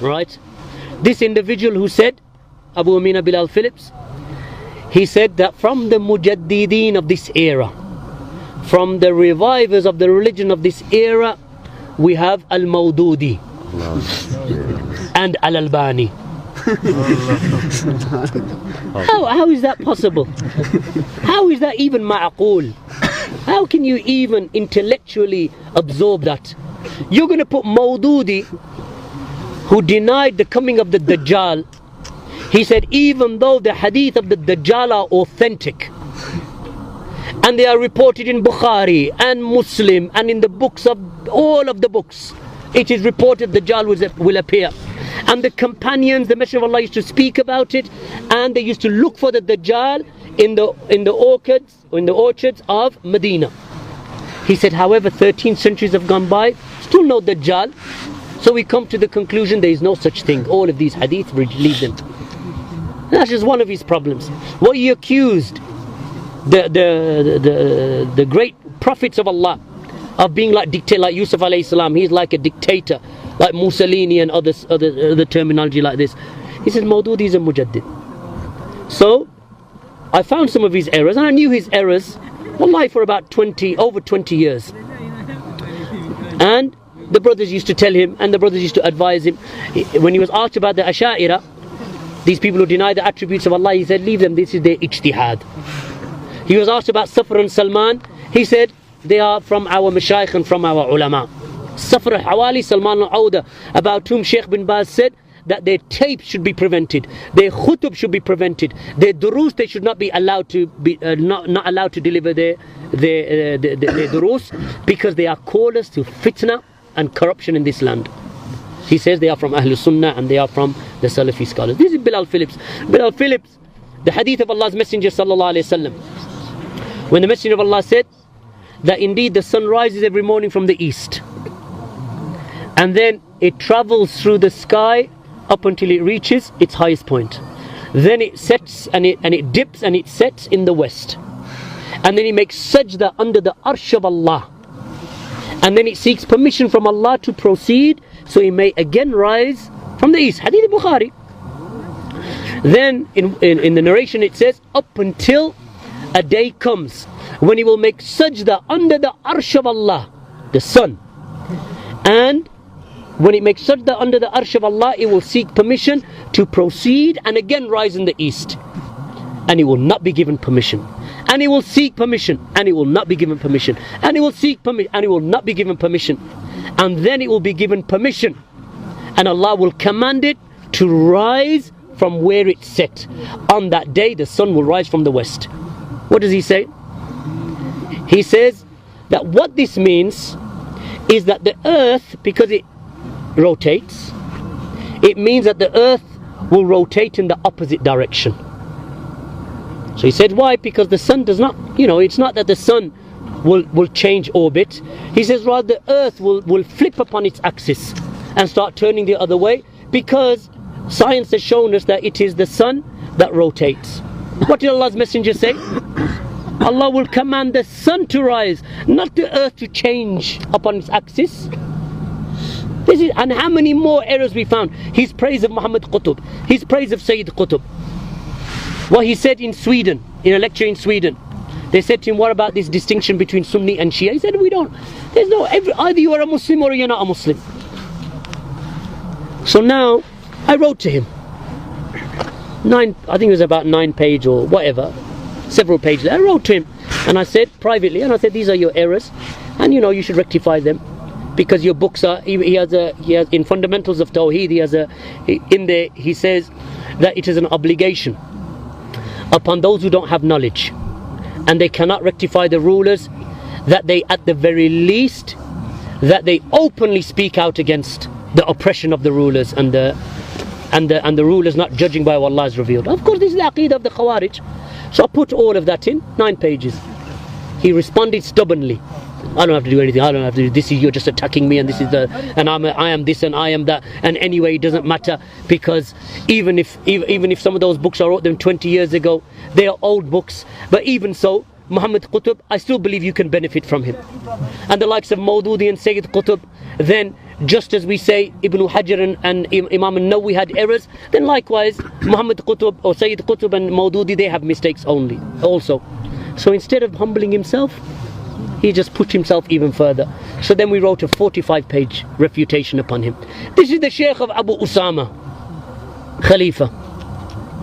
right? This individual who said, Abu Ameenah Bilāl Phillips, he said that from the mujaddideen of this era, from the revivers of the religion of this era, we have Al-Mawdudi and Al-Albani. How is that possible? How is that even ma'aqul? How can you even intellectually absorb that? You're going to put Mawdudi, who denied the coming of the Dajjal. He said even though the hadith of the Dajjal are authentic, and they are reported in Bukhari and Muslim and in the books of all of the books, it is reported Dajjal will appear. And the companions, the Messenger of Allah used to speak about it, and they used to look for the Dajjal in the orchards of Medina. He said, however, 13 centuries have gone by, still no Dajjal. So we come to the conclusion there is no such thing. All of these hadith leave them. That's just one of his problems. What he accused the great prophets of Allah of being like dictator, like Yusuf alayhi salam. He's like a dictator, like Mussolini and other terminology like this. He said Mawdudi is a mujaddid. So I found some of his errors, and I knew his errors wallahi for about over 20 years. And the brothers used to tell him, and the brothers used to advise him. When he was asked about the Asha'ira, these people who deny the attributes of Allah, he said, leave them, this is their ijtihad. He was asked about Safar and Salman. He said, they are from our mashayikh and from our ulama. Safar al-Hawali, Salman al-Awda, about whom Shaykh bin Baz said that their tapes should be prevented, their khutub should be prevented, their durus, they should not be allowed to be not allowed to deliver their durus, because they are callers to fitna and corruption in this land. He says they are from Ahlul Sunnah and they are from the Salafi scholars. This is Bilāl Phillips. Bilāl Phillips, the hadith of Allah's Messenger sallallahu alaihi wasallam, when the Messenger of Allah said that indeed the sun rises every morning from the east, and then it travels through the sky up until it reaches its highest point. Then it sets and it dips and it sets in the west. And then it makes sajda under the arsh of Allah. And then it seeks permission from Allah to proceed, so it may again rise from the east. Hadith Bukhari. Then in the narration it says, up until a day comes when he will make sajda under the arsh of Allah, the sun. And when it makes sajda under the arsh of Allah, it will seek permission to proceed and again rise in the east. And it will not be given permission. And it will seek permission, and it will not be given permission. And it will seek permission, and it will not be given permission. And then it will be given permission, and Allah will command it to rise from where it set. On that day, the sun will rise from the west. What does he say? He says that what this means is that the earth, because it rotates, it means that the earth will rotate in the opposite direction. So he said, why? Because the sun does not, it's not that the sun will change orbit. He says rather the earth will flip upon its axis and start turning the other way, because science has shown us that it is the sun that rotates. What did Allah's Messenger say? Allah will command the sun to rise, not the earth to change upon its axis. And how many more errors we found? His praise of Muhammad Qutb, his praise of Sayyid Qutb. What he said in Sweden, in a lecture in Sweden, they said to him, what about this distinction between Sunni and Shia? He said, either you are a Muslim or you're not a Muslim. So now, I wrote to him, I think it was about 9 page or whatever, several pages. I wrote to him, and I said privately, these are your errors, and you should rectify them, because your books are, he has in Fundamentals of Tawheed, in there he says that it is an obligation upon those who don't have knowledge and they cannot rectify the rulers, that they at the very least that they openly speak out against the oppression of the rulers and the rulers not judging by what Allah has revealed. Of course, this is the aqeedah of the Khawarij. So I put all of that in 9 pages. He responded stubbornly, I don't have to do anything, I don't have to do this, you're just attacking me, and this is I am this and I am that, and anyway it doesn't matter, because even if some of those books I wrote them 20 years ago, they are old books, but even so, Muhammad Qutb, I still believe you can benefit from him. And the likes of Mawdudi and Sayyid Qutb, then just as we say Ibn Hajar and Imam al-Nawawi had errors, then likewise Muhammad Qutb or Sayyid Qutb and Maududi, they have mistakes also. So instead of humbling himself, he just pushed himself even further. So then we wrote a 45-page refutation upon him. This is the Shaykh of Abu Usama, Khalifa.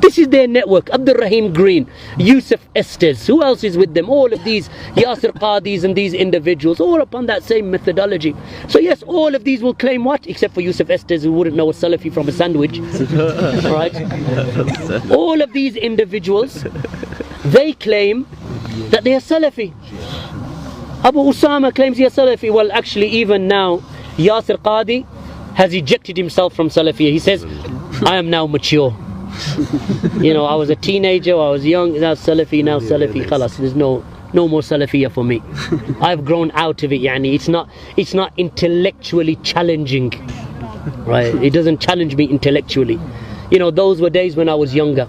This is their network. Abdul Rahim Green, Yusuf Estes, who else is with them? All of these Yasir Qadis and these individuals, all upon that same methodology. So yes, all of these will claim what? Except for Yusuf Estes, who wouldn't know a Salafi from a sandwich. Right? All of these individuals, they claim that they are Salafi. Abu Usama claims he is Salafi. Well, actually, even now, Yasir Qadi has ejected himself from Salafiyya. He says, I am now mature. You know, I was a teenager, I was young, now Salafi, khalas, there's no more Salafiyya for me. I've grown out of it, yani. It's not intellectually challenging, right? It doesn't challenge me intellectually. You know, those were days when I was younger.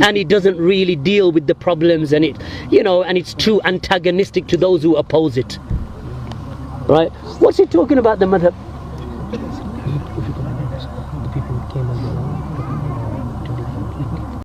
And it doesn't really deal with the problems, and it's too antagonistic to those who oppose it. Right? What's he talking about, the madhab?